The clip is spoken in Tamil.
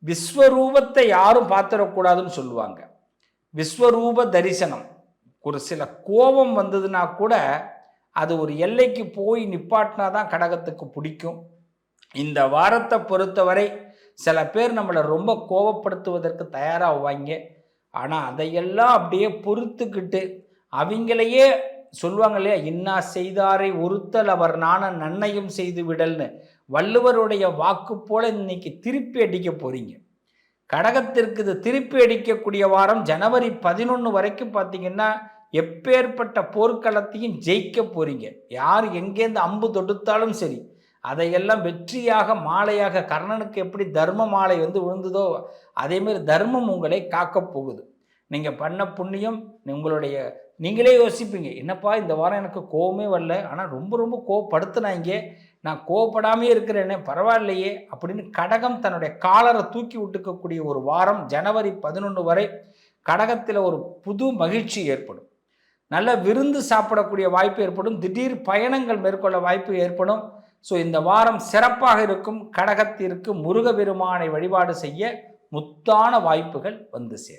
விஸ்வரூபத்தை யாரும் பார்த்துடக்கூடாதுன்னு சொல்லுவாங்க. விஸ்வரூப தரிசனம். ஒரு சில கோபம் வந்ததுன்னா கூட அது ஒரு எல்லைக்கு போய் நிப்பாட்டினா தான் கடகத்துக்கு பிடிக்கும். இந்த வாரத்தை பொறுத்தவரை சில பேர் நம்மளை ரொம்ப கோபப்படுத்துவதற்கு தயாராகுவாங்க. ஆனால் அதையெல்லாம் அப்படியே பொறுத்துக்கிட்டு அவங்களையே சொல்லுவாங்க இல்லையா, இன்னா செய்தாரை ஒருத்தல் அவர் நாண நன்னையும் செய்து விடல்னு. வள்ளுவருடைய வாக்கு போல இன்னைக்கு திருப்பி அடிக்க போறீங்க. கடகத்திற்கு இது திருப்பி அடிக்கக்கூடிய வாரம். ஜனவரி 11 வரைக்கும் பார்த்தீங்கன்னா எப்பேற்பட்ட போர்க்களத்தையும் ஜெயிக்க போறீங்க. யார் எங்கேருந்து அம்பு தொடுத்தாலும் சரி, அதையெல்லாம் வெற்றியாக மாலையாக, கர்ணனுக்கு எப்படி தர்ம மாலை விழுந்ததோ அதேமாரி தர்மம் உங்களை காக்கப் போகுது. நீங்கள் பண்ண புண்ணியம் உங்களுடைய. நீங்களே யோசிப்பீங்க, என்னப்பா இந்த வாரம் எனக்கு கோவமே வரல, ஆனால் ரொம்ப ரொம்ப கோவப்படுத்தினாங்க, நான் கோவப்படாமே இருக்கிறேனே பரவாயில்லையே அப்படின்னு கடகம் தன்னுடைய காலரை தூக்கி விட்டுக்கக்கூடிய ஒரு வாரம். ஜனவரி 11 வரை கடகத்தில் ஒரு புது மகிழ்ச்சி ஏற்படும். நல்ல விருந்து சாப்பிடக்கூடிய வாய்ப்பு ஏற்படும். திடீர் பயணங்கள் மேற்கொள்ள வாய்ப்பு ஏற்படும். ஸோ இந்த வாரம் சிறப்பாக இருக்கும். கடகத்திற்கு முருக பெருமானை வழிபாடு செய்ய முத்தான வாய்ப்புகள் வந்து சேரும்.